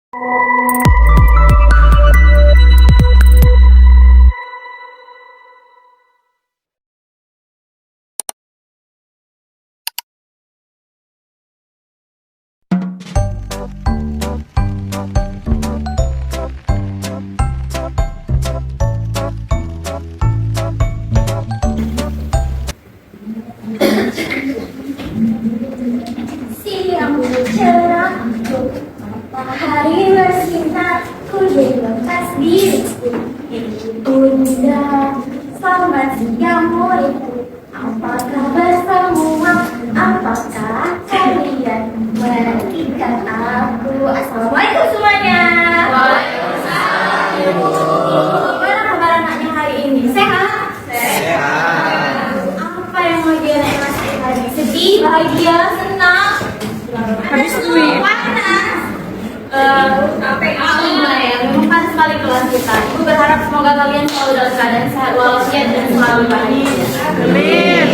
Siang cerah, matahari bersinar, ku lepas diriku. Bunda, selamat siang muridku. Apa kabar semua? Apakah kalian menantikan aku? Assalamualaikum semuanya. Waalaikumsalam. Gimana kabar anaknya hari ini? Sehat? Sehat. Apa yang lagi anak rasain hari ini? Sedih, bahagia, senang? Habis duit. Panas. Memang panas sekali kelas kita. Ibu berharap semoga kalian selalu dalam keadaan sehat walafiat dan selalu bahagia. Amin.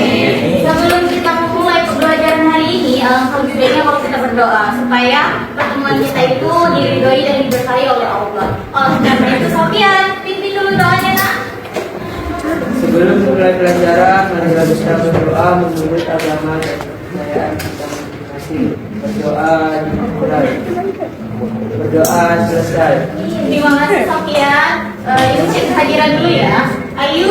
Sebelum kita memulai pembelajaran hari ini, alangkah lebih baiknya kalau kita berdoa supaya pertemuan kita itu diridhoi dan diberkahi oleh Allah. Oleh karena itu, Sofian, pimpin dulu doanya, nak. Sebelum mulai pelajaran, marilah kita berdoa menurut agama dan kepercayaan kita masing-masing. Berdoa dimulai. Berdoa selesai. Terima kasih, Sofian. Ibu cek kehadiran dulu ya. Ayu,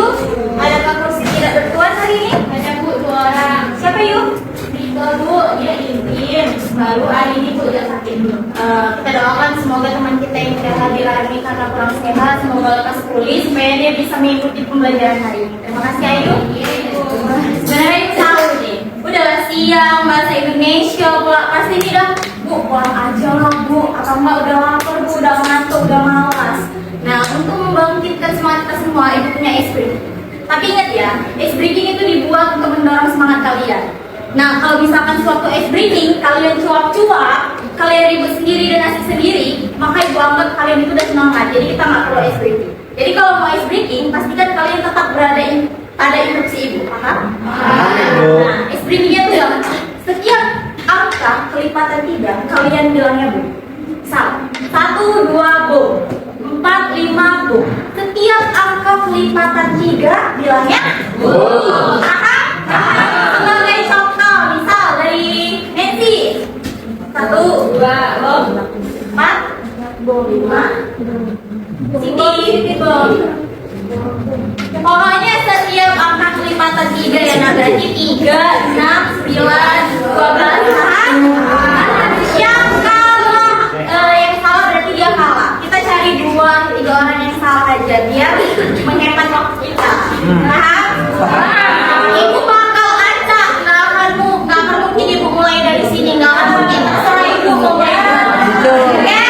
adakah kursi tidak bertuan hari ini? Ada Bu, 2 orang. Siapa Ayu? Rika Bu, dia izin. Baru hari ini Bu udah sakit dulu. Kita doakan semoga teman kita yang tidak hadir hari ini karena kurang sehat, semoga lekas pulih supaya dia bisa mengikuti pembelajaran hari ini. Terima kasih Ayu. Sebenarnya Ibu tahu nih, udah siang bahasa Indonesia pula pasti ini dah. Bu, pulang aja lah Bu, atau enggak udah lapar Bu, udah ngantuk, udah malas. Nah, untuk membangkitkan semangat kita semua, Ibu punya ice breaking. Tapi ingat ya, ice breaking itu dibuat untuk mendorong semangat kalian. Nah, kalau misalkan suatu ice breaking, kalian cuap-cuap, kalian ribut sendiri dan asik sendiri, maka Ibu anggap kalian itu udah semangat. Jadi kita nggak perlu ice breaking. Jadi kalau mau ice breaking, pastikan kalian tetap berada pada instruksi Ibu, paham? Nah, ice breakingnya tuh yang setiap angka kelipatan 3, kalian bilangnya Bu. Misal 1, 2, Bu. 4, 5, Bu. Setiap angka kelipatan 3, bilangnya Bu. Paham? Sebagai contoh, misal dari Nancy. 1, 2, Bu. 4, Bu. 5, Siti, Bu. Pokoknya setiap angka kelipatan 3 ya, nah berarti 3, 6, 9, 12, yang kalah, yang salah berarti dia kalah. Kita cari 2-3 orang yang salah aja biar menghemat waktu kita. Paham? Ibu bakal acak, nggak akan mungkin Ibu mulai dari sini, nggak akan mungkin terserah Ibu mau mulai. Oke?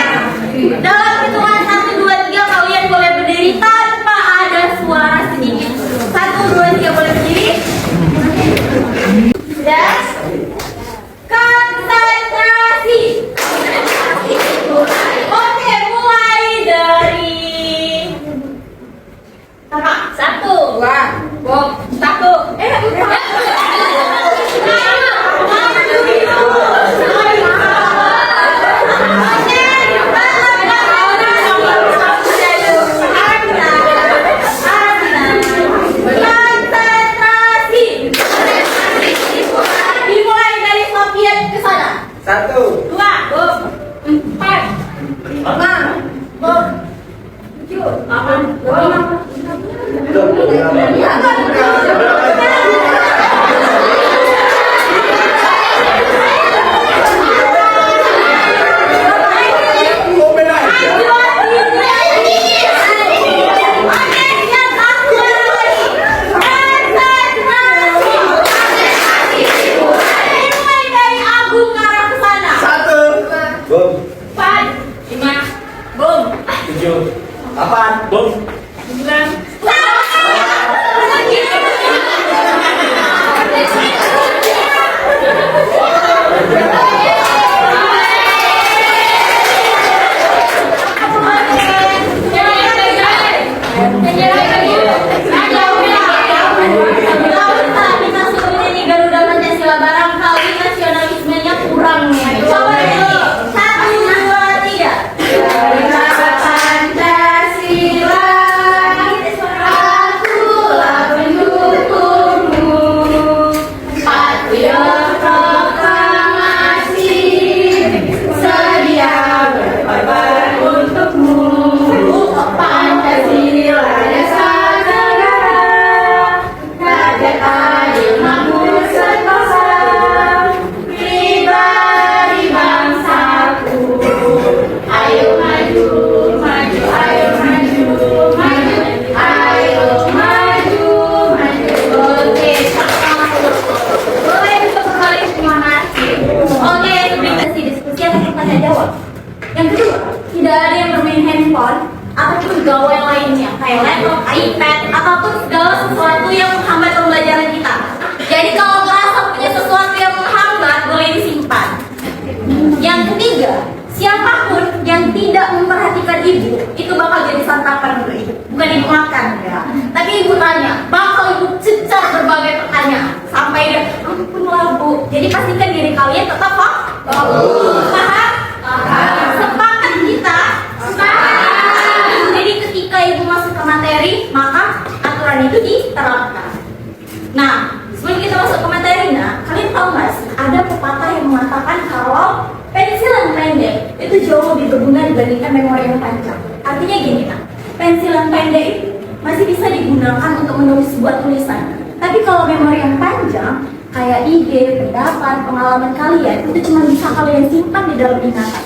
Dalam hitungan 1, 2, 3 kalian boleh berdiri tanpa ada suara sedikit. 1, 2, 3 boleh berdiri. Dan konsentrasi. Oke, mulai dari 1, 2, 1, 2, 3. tidak ada yang bermain handphone ataupun gawai lainnya kayak laptop, iPad, ataupun segala sesuatu yang menghambat pembelajaran kita. Jadi kalau merasa punya sesuatu yang menghambat, boleh disimpan. Yang ketiga, siapapun yang tidak memperhatikan ibu itu bakal jadi santapan untuk ibu, bukan ibu makan ya. Tapi ibu tanya, bakal ibu cecar berbagai pertanyaan sampai dia ampunlah bu. Jadi pastikan diri kalian tetap bagus. Paham? Sepakat kita? Sepakat. Jadi ketika ibu masuk ke materi, maka aturan itu diterapkan. Nah, sebelum kita masuk ke materinya, kalian tahu nggak sih ada pepatah yang mengatakan kalau pensil yang pendek itu jauh lebih berguna dibandingkan memori yang panjang. Artinya gini nak, pensil yang pendek itu masih bisa digunakan untuk menulis sebuah tulisan. Tapi kalau memori yang panjang, kayak ide, pendapat, pengalaman kalian itu cuma bisa kalian simpan di dalam ingatan.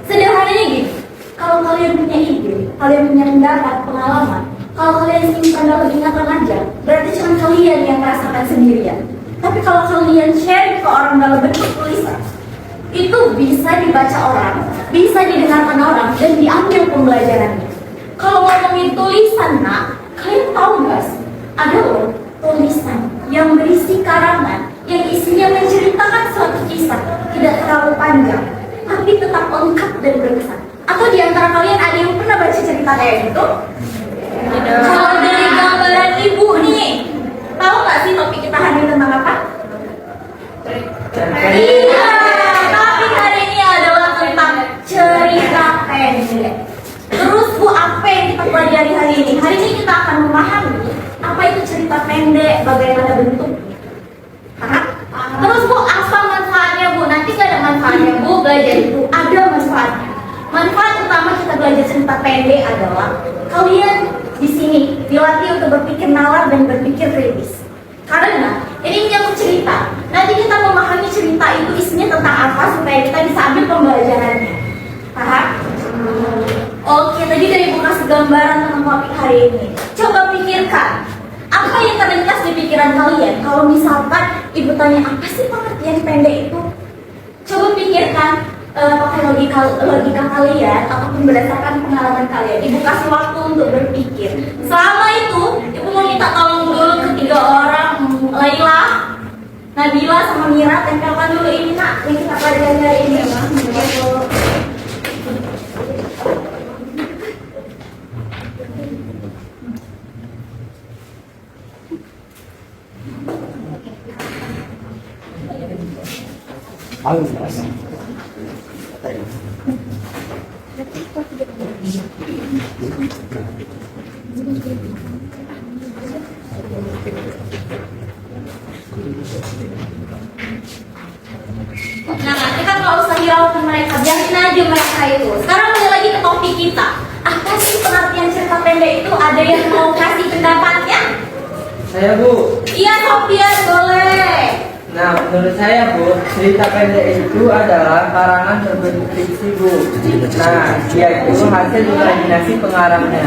Sederhananya gini, kalau kalian punya ide, kalian punya pendapat, pengalaman, kalau kalian simpan dalam ingatan aja, berarti cuma kalian yang merasakan sendirian. Tapi kalau kalian share ke orang dalam bentuk tulisan, itu bisa dibaca orang, bisa didengarkan orang, dan diambil pembelajarannya. Kalau ngomongin tulisan, nak, kalian tahu nggak sih? Ada loh tulisan yang berisi karangan, yang isinya menceritakan suatu kisah, tidak terlalu panjang, tapi tetap lengkap dan berkesan. Atau di antara kalian ada yang pernah baca cerita kayak gitu? Kalau dari gambaran ibu nih, tahu nggak sih topik kita hari ini tentang apa? Iya, tapi hari ini adalah tentang cerita pendek. Terus bu, apa yang kita pelajari hari ini? Hari ini kita akan memahami apa itu cerita pendek, bagaimana bentuknya. Terus bu, apa manfaatnya bu? Nanti nggak ada manfaatnya bu, belajar itu ada manfaatnya. Manfaat utama kita belajar cerita pendek adalah kalian di sini dilatih untuk berpikir nalar dan berpikir kritis. Karena ini menyangkut cerita. Nanti kita memahami cerita itu isinya tentang apa supaya kita bisa ambil pembelajarannya. Paham? Oke, tadi dari ibu kasih gambaran tentang topik hari ini. Coba pikirkan, apa yang terlintas di pikiran kalian kalau misalkan ibu tanya apa sih pengertian pendek itu? Coba pikirkan pakai logika kalian ataupun berdasarkan pengalaman kalian. Ibu kasih waktu untuk berpikir. Selama itu, ibu mau minta tolong dulu ketiga orang, Laila, Nabila, sama Mira, tempelkan dulu ini nak yang kita pelajari hari ini. Nah, kita nggak usah hiraukan mereka, biarin aja mereka itu. Sekarang balik lagi ke topik kita. Apa sih pengertian cerita pendek itu? Ada yang mau kasih pendapatnya? Saya bu. Iya, Sofian, boleh. Nah, menurut saya bu, cerita pendek itu adalah karangan berbentuk fiksi bu. Nah, dia itu hasil imajinasi pengarangnya.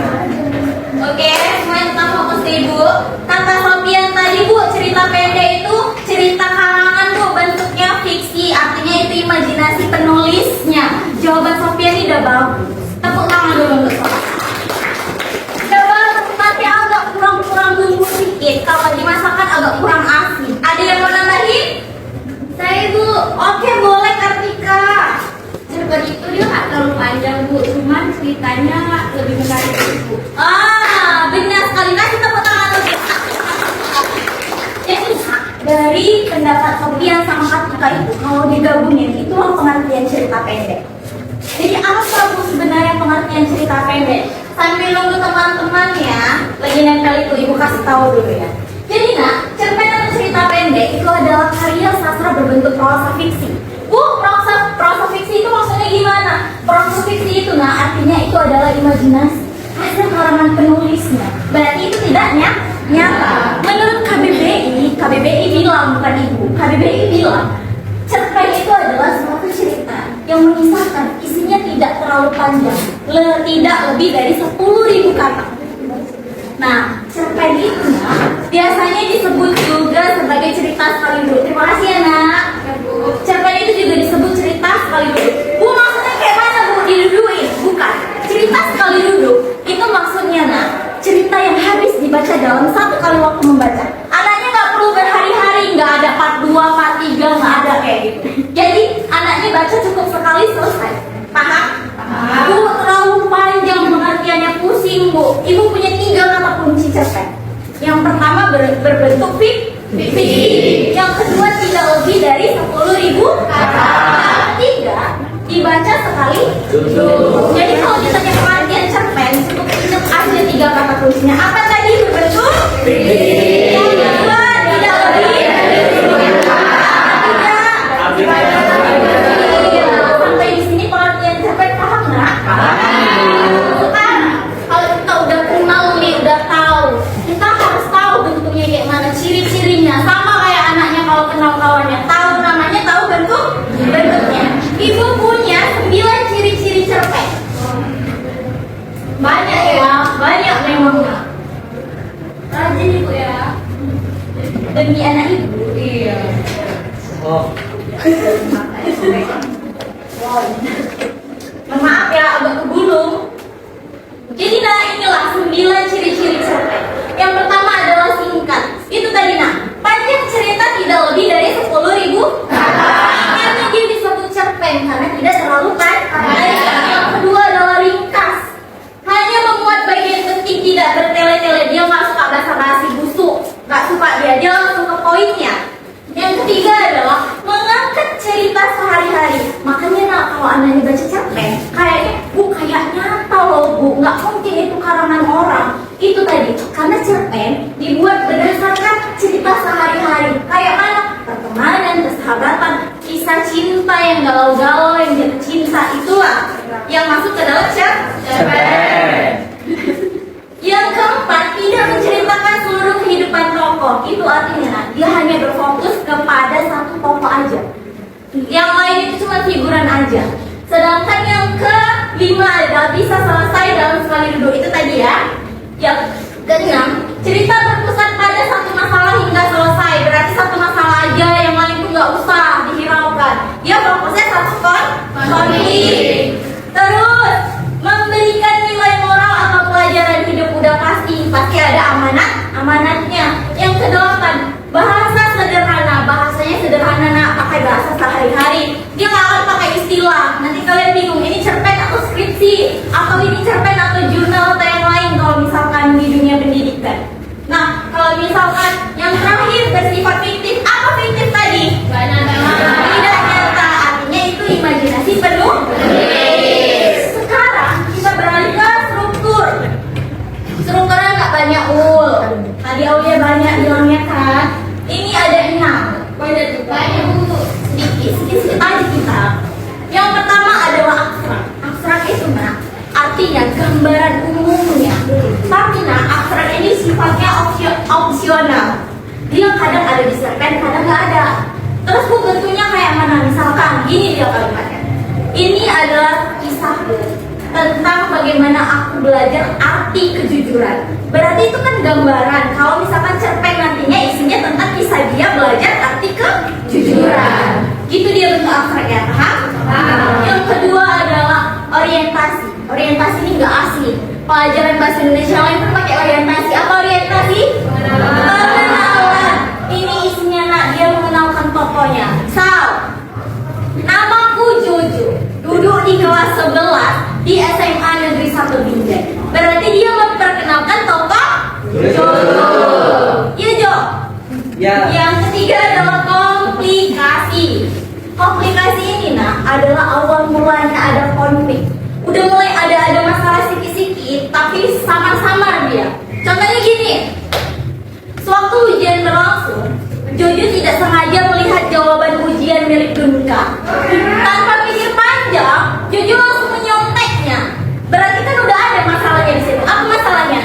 Oke, semuanya tetap fokus deh bu. Kata Sofian tadi bu, cerita pendek itu cerita karangan bu, bentuknya fiksi, artinya itu imajinasi penulisnya. Jawaban Sofian ini udah bagus. Tepuk tangan dulu untuk Sofian. Coba tapi agak kurang bumbu sedikit. Kalau dimasakkan agak kurang asin. Ada yang mau nambahin? Saya bu. Oke, boleh Kartika. Cerpen itu dia nggak terlalu panjang bu, cuman ceritanya lebih menarik bu. Benar sekali. Kasih tepuk tangan untuk jadi dari pendapat Sofian sama Kartika itu kalau digabungin itulah pengertian cerita pendek. Jadi apa bu sebenarnya pengertian cerita pendek? Sambil nunggu teman-teman ya lagi nempel itu, ibu kasih tahu dulu ya. Jadi nak, cerpen atau cerita pendek itu adalah karya sastra berbentuk prosa fiksi. Bu, prosa fiksi itu maksudnya gimana? Prosa fiksi itu nah artinya itu adalah imajinasi hasil karangan penulisnya. Berarti itu tidak nyata. Menurut KBBI bilang, bukan ibu, KBBI bilang cerpen itu adalah suatu cerita yang mengisahkan isinya tidak terlalu panjang, tidak lebih dari 10.000 kata. Nah, cerpen itu biasanya disebut juga sebagai cerita sekaligus. Terima kasih ya nak. Cerpen itu juga disebut cerita sekaligus. Bu, maksudnya kayak mana bu? Diduduin? Bukan. berbentuk fiksi. Yang kedua tidak lebih dari 10.000 kata. Yang ketiga dibaca sekali. Jadi kalau ditanya pengertian cerpen, cukup ingat aja 3 kata kuncinya. Apa tadi? Berbentuk fiksi. Yang kedua tidak lebih dari 10.000 kata. Yang ketiga dibaca sekali. Sampai di sini pengertian cerpen paham nggak? Kalau kita udah kenal nih, udah tahu, kita harus tahu bentuknya kayak mana, ciri-cirinya. Sama kayak anaknya kalau kenal kawannya, tahu namanya, tahu bentuknya. Ibu punya 9 ciri-ciri cerpen. Banyak ya, banyak memangnya. Rajin ibu ya, demi anak ibu. Iya. Oh. Maaf ya, agak kegulung. Jadi inilah 9 ciri-ciri cerpen. Yang pertama adalah singkat. Itu tadi panjang cerita tidak lebih dari 10.000 kata. Ini dia disebut cerpen karena tidak terlalu panjang. Yang kedua adalah ringkas. Hanya memuat bagian penting, tidak bertele-tele. Dia nggak suka basa-basi busuk, nggak suka dia langsung ke poinnya. Yang ketiga adalah mengangkat cerita sehari-hari. Makanya kalau anaknya baca cerpen, kayaknya nyata loh bu, nggak mungkin itu karangan orang. Itu tadi, karena cerpen dibuat berdasarkan cerita sehari-hari. Kayak mana? Pertemanan, persahabatan, kisah cinta yang galau-galau, yang jatuh cinta, itulah yang masuk ke dalam cerpen. Yang keempat, tidak menceritakan seluruh kehidupan tokoh. Itu artinya dia hanya berfokus kepada satu tokoh aja. Yang lain itu cuma figuran aja. Sedangkan yang kelima adalah bisa selesai dalam sekali duduk. Itu tadi ya. Yang keenam, cerita berpusat pada satu masalah hingga selesai. Berarti satu masalah aja, yang lain itu nggak usah dihiraukan. Dia fokusnya satu konflik. Terus memberikan nilai moral atau pelajaran hidup udah pasti ada amanatnya. Yang kedelapan, bahasa sederhana. Bahasanya sederhana pakai bahasa sehari-hari. Dia nggak akan pakai istilah. Nanti kalian bingung ini cerpen atau skripsi, atau ini cerpen atau jurnal atau yang lain kalau misalkan di dunia pendidikan. Nah, kalau misalkan yang terakhir bersifat fiktif. Apa fiktif tadi? Tidak nyata, artinya itu imajinasi penuh. Sekarang kita beralih ke struktur. Strukturnya nggak banyak Tadi Aulia banyak bilangnya kan. Ini ada 6. Banyak sedikit aja kita. Yang pertama adalah abstrak. Abstrak itu artinya gambaran umumnya. Tapi abstrak ini sifatnya opsional. Dia kadang ada di cerpen, kadang nggak ada. Terus bentuknya kayak mana? Misalkan gini dia kalimatnya. Ini adalah kisahku tentang bagaimana aku belajar arti kejujuran. Berarti itu kan gambaran. Kalau misalkan cerpen nantinya isinya tentang kisah dia belajar arti kejujuran. Itu dia bentuk abstraknya, paham? Yang kedua adalah orientasi. Orientasi ini nggak asli. Pelajaran bahasa Indonesia lain pun pakai orientasi. Apa orientasi? Pengenalan. Ini isinya dia mengenalkan tokohnya. Namaku Jojo. Duduk di kelas 11 di SMA Negeri 1 Binjai. Berarti dia memperkenalkan tokoh Jojo. Iya Jo? Ya. Yang ketiga adalah komplikasi. Komplikasi ini adalah awal mulanya ada konflik. Udah mulai ada masalah sikit-sikit, tapi sama-sama dia. Contohnya gini. Sewaktu ujian berlangsung, Jojo tidak sengaja melihat jawaban ujian milik Dunka. Tanpa pikir panjang, Jojo langsung menyonteknya. Berarti kan udah ada masalahnya di situ. Apa masalahnya?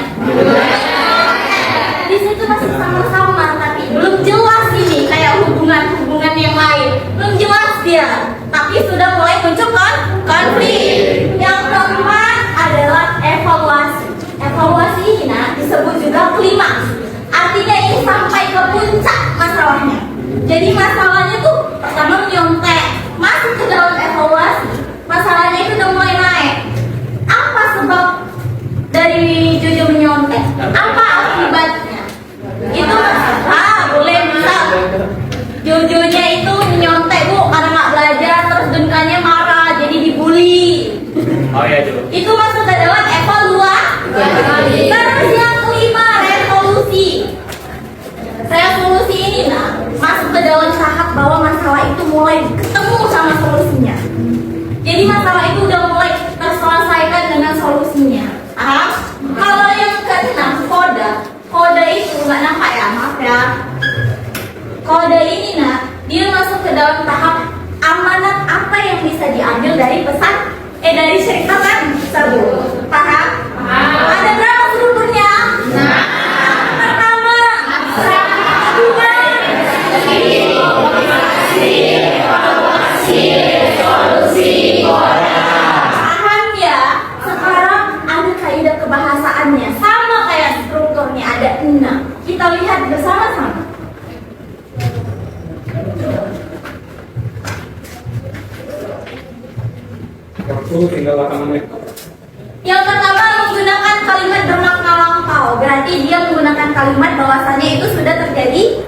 Di situ masih sama-sama, tapi belum jelas ini kayak hubungan yang lain. Belum jelas dia, tapi sudah mulai muncul konflik. Yang keempat adalah evaluasi. Evaluasi ini disebut juga klimaks. Artinya ini sampai ke puncak masalahnya. Jadi masalahnya tuh pertama menyontek, masuk ke dalam evaluasi. Masalahnya itu udah mulai naik. Apa sebab dari Jojo menyontek? Apa akibatnya? Itu boleh misal Jojonya itu menyontek bu karena nggak belajar, terus Dunkanya marah jadi dibully. Oh ya Jo. Itu masuk ke dalam evaluasi. Terus yang kelima revolusi. mulai ketemu sama solusinya. Jadi masalah itu udah mulai terselesaikan dengan solusinya. Paham? Kalau yang keenam, kode itu nggak nampak ya, maaf ya. Kode ini dia masuk ke dalam tahap amanat apa yang bisa diambil dari dari cerita tersebut. Paham? Ada berapa strukturnya? Pertama, kedua, paham ya? Sekarang ada kaidah kebahasaannya, sama kayak strukturnya, ada 6. Kita lihat bersama-sama. Waktu tinggal 8 menit. Yang pertama menggunakan kalimat bermakna lampau. Berarti dia menggunakan kalimat bahwasannya itu sudah terjadi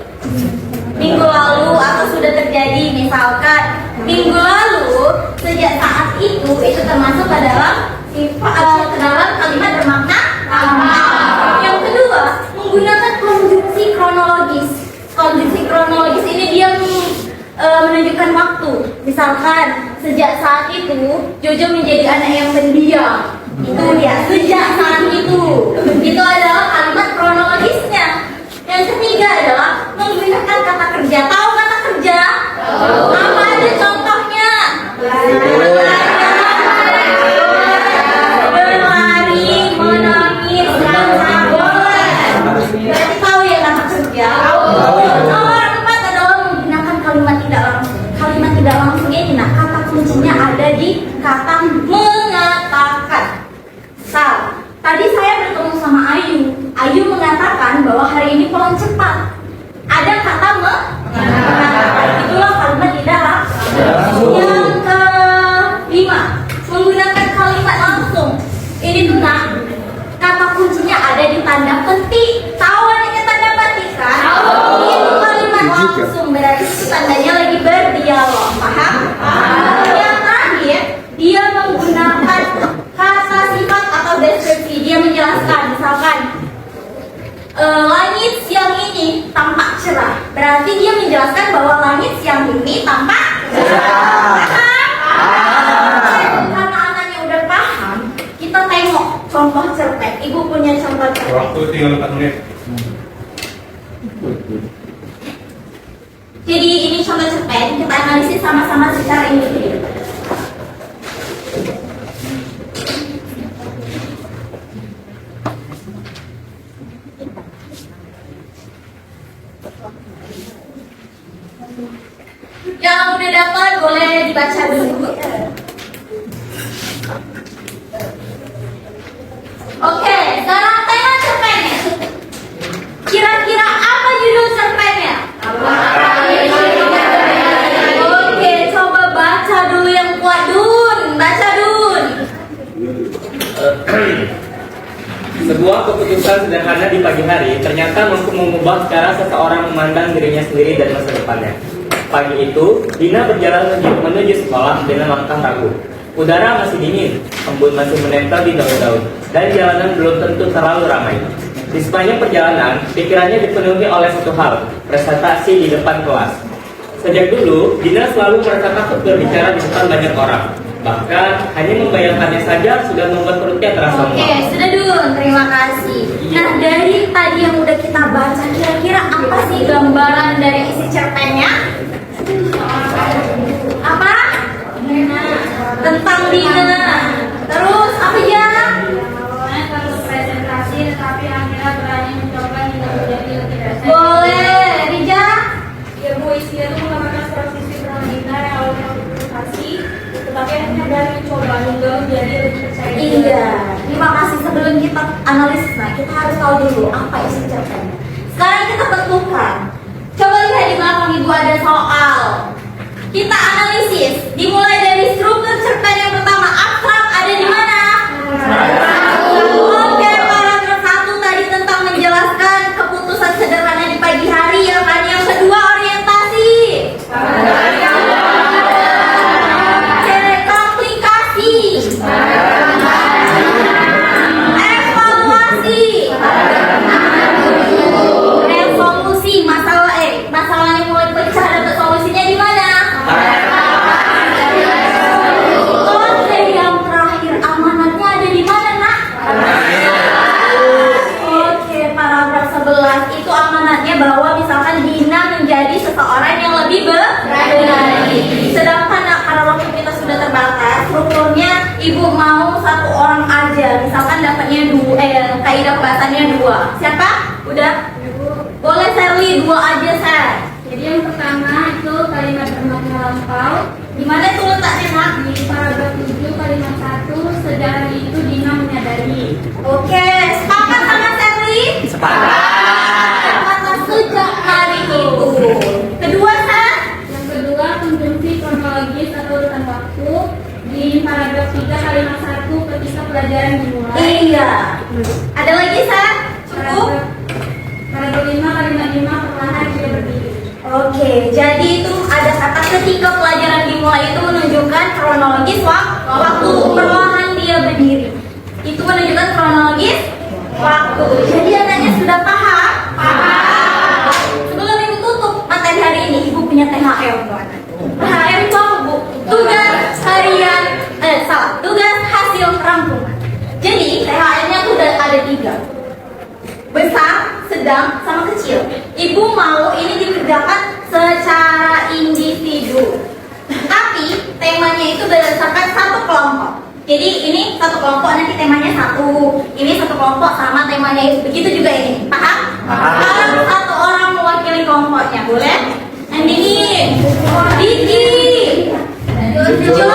minggu lalu atau sudah terjadi, misalkan minggu lalu, sejak saat itu termasuk ke dalam kalimat bermakna lampau. Yang kedua, menggunakan konjungsi kronologis. Konjungsi kronologis ini dia menunjukkan waktu. Misalkan sejak saat itu Jojo menjadi anak yang pendiam. Itu dia, sejak saat itu. Itu adalah kalimat kronologisnya. Yang ketiga adalah menggunakan kata kerja. Tahu kata kerja? Apa ada contohnya? Berlari, menangis, berarti tahu ya kata kerja? Nomor 4 adalah menggunakan kalimat tidak langsung. Kalimat tidak langsung ini, kata kuncinya ada di kata mengatakan. Tadi saya bertemu sama Ayu. Ayu mengatakan bahwa hari ini pulang cepat. Ada kata mengatakan. Itulah kalimat tidak langsung. Yang kelima, menggunakan kalimat langsung. Ini tuh kata kuncinya ada di tanda petik. Tahu adanya tanda petik kan? Itu kalimat langsung, berarti tandanya lagi berdialog. Paham? Yang terakhir, dia menggunakan kata sifat atau deskripsi. Dia menjelaskan, misalkan langit siang ini tampak cerah. Berarti dia menjelaskan bahwa langit siang ini tampak cerah. Karena anaknya udah paham, kita tengok contoh cerpen. Ibu punya contoh cerpen. Waktu tinggal 4 menit. Jadi ini contoh cerpen, kita analisis sama-sama secara individu. Yang udah dapat boleh dibaca dulu. Oke, sekarang tema cerpennya. Kira-kira apa judul cerpennya? Oke, coba baca dulu yang kuat, Dun. Baca, Dun. Sebuah keputusan sederhana di pagi hari ternyata mampu mengubah cara seseorang memandang dirinya sendiri dan masa depannya. Pagi itu, Dina berjalan menuju sekolah dengan langkah ragu. Udara masih dingin, embun masih menempel di daun-daun, dan jalanan belum tentu terlalu ramai. Di sepanjang perjalanan, pikirannya dipenuhi oleh satu hal, presentasi di depan kelas. Sejak dulu, Dina selalu merasa takut berbicara di depan banyak orang. Bahkan, hanya membayangkannya saja sudah membuat perutnya terasa mual. Oke, sudah Dun, terima kasih. Nah, dari tadi yang udah kita baca, kira-kira apa sih gambaran dari isi cerpennya? Apa? Tentang Dina. Terus apa ya? Terus presentasi, tetapi akhirnya berani mencoba hingga menjadi lebih dasar. Boleh, Rija? Ya Bu, isinya itu menggambarkan seorang siswi bernama Dina yang awalnya presentasi, tetapi akhirnya berani mencoba hingga menjadi lebih percaya diri. Iya, terima kasih. Sebelum kita analisis, kita harus tahu dulu apa isi cerpennya. Sekarang kita tentukan. Coba lihat di belakang Ibu ada soal. Kita analisis. Dimulai dari struktur cerpen yang pertama, abstrak ada di mana? Oke, paragraf 1 tadi tentang menjelaskan keputusan sederhana di pagi hari, ya kan? Yang kedua, orientasi. Cek aplikasi. Evaluasi. Resolusi masalah masalahnya mulai pecah, dapat solusinya di mana? kalimatnya kaidah pembahasannya 2. Siapa? Udah? Boleh Sherly, 2 aja Sher. Jadi yang pertama itu kalimat bermakna lampau. Di mana tuh letaknya nak? Di paragraf 7 kalimat 1, sedari itu Dina menyadari. Oke, sepakat sama Sherly? Sepakat sejak hari itu. Kedua Sher? Yang kedua konjungsi kronologis atau urutan waktu. Di paragraf 3 kalimat 1 ketika pelajaran dimulai. Iya. Ada lagi Sher? Cukup? Paragraf 5 kalimat 5 perlahan dia berdiri. Oke, jadi itu ada kata ketika pelajaran dimulai itu menunjukkan kronologis waktu. Perlahan dia berdiri. Itu menunjukkan kronologis waktu. Jadi anaknya sudah paham? Paham. Sebelum ibu tutup materi hari ini, ibu punya THR. THR itu apa bu? Tugas harian, tugas hasil rangkuman. Jadi THR-nya tuh ada 3. Besar, sedang, sama kecil. Ibu mau ini dikerjakan secara individu. Tapi temanya itu berdasarkan satu kelompok. Jadi ini satu kelompok nanti temanya 1. Ini satu kelompok sama temanya itu. Begitu juga ini. Paham? Paham. Satu orang mewakili kelompoknya. Boleh? Andini, Diki, Jojo,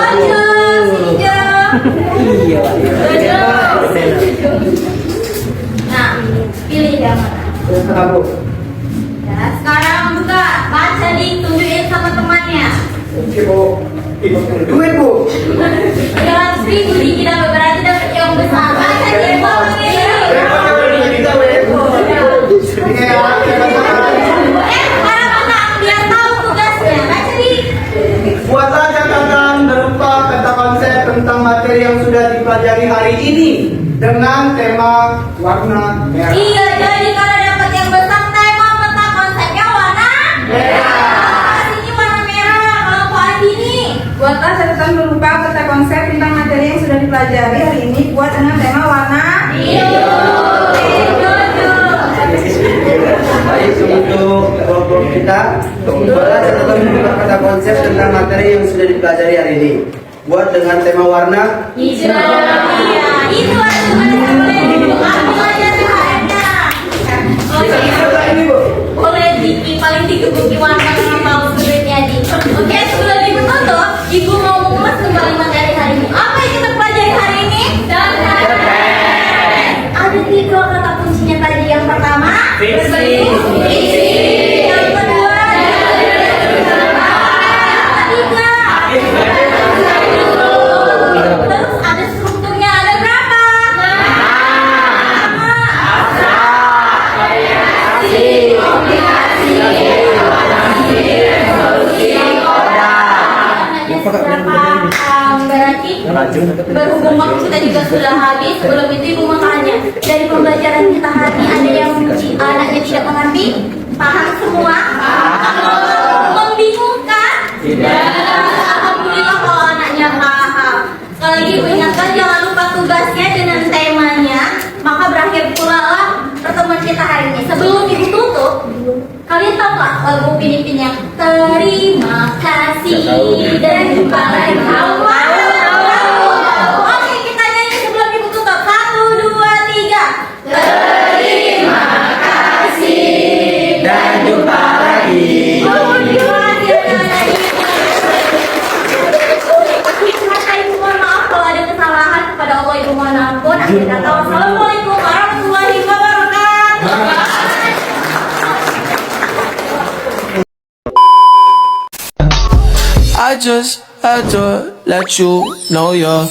Nah, pilih yang mana? Ya, sekarang buka, baca tunjukin sama temannya. Oke bu, ibu duit bu. 300.000 tidak berarti dapat yang besar. Baca di bawah ini. Sekarang anak dia tahu tugasnya. Baca di. Buatlah catatan berupa kata konsep tentang materi yang sudah dipelajari hari ini dengan tema warna merah. Iya, jadi kalau dapat yang besar tema peta konsepnya warna merah. Sini warna merah. Kalau Pak Adi ini. Buatlah catatan berupa peta konsep tentang materi yang sudah dipelajari hari ini buat dengan tema warna Biru. Baik, untuk kelompok kita, buatlah catatan berupa kata konsep tentang materi yang sudah dipelajari hari ini buat dengan tema warna Hijau. Iya, itu harus boleh. Ambil aja THR-nya. Oke. Boleh Diki paling digebuki warna dengan mau duitnya di. Oke, sebelum ibu tutup, ibu mau mengulas kembali materi hari ini. Apa yang kita pelajari hari ini? Ada 3 kata kuncinya tadi. Yang pertama, Fiksi. Yang kedua, terus ada strukturnya, ada berapa? 5. Berarti berhubung waktu kita juga sudah habis. Sebelum itu ibu mau tanya, dari pembelajaran kita hari ini ada yang anaknya tidak mengerti? Paham semua? Membingungkan? Tidak. Alhamdulillah kalau anaknya paham. Sekali lagi ibu ingatkan jangan lupa tugasnya dengan temanya. Maka berakhir pula lah pertemuan kita hari ini. Sebelum ibu tutup, kalian tahu nggak lagu Upin yang terima kasih dan jumpa lagi? Oke, kita nyanyi sebelum ibu tutup. 1, 2, 3. Terima kasih dan jumpa lagi. Ibu mohon maaf kalau ada kesalahan. Kepada Allah ibu mohon ampun. Akhir kata wassalamualaikum warahmatullahi wabarakatuh. I just had to let you know you're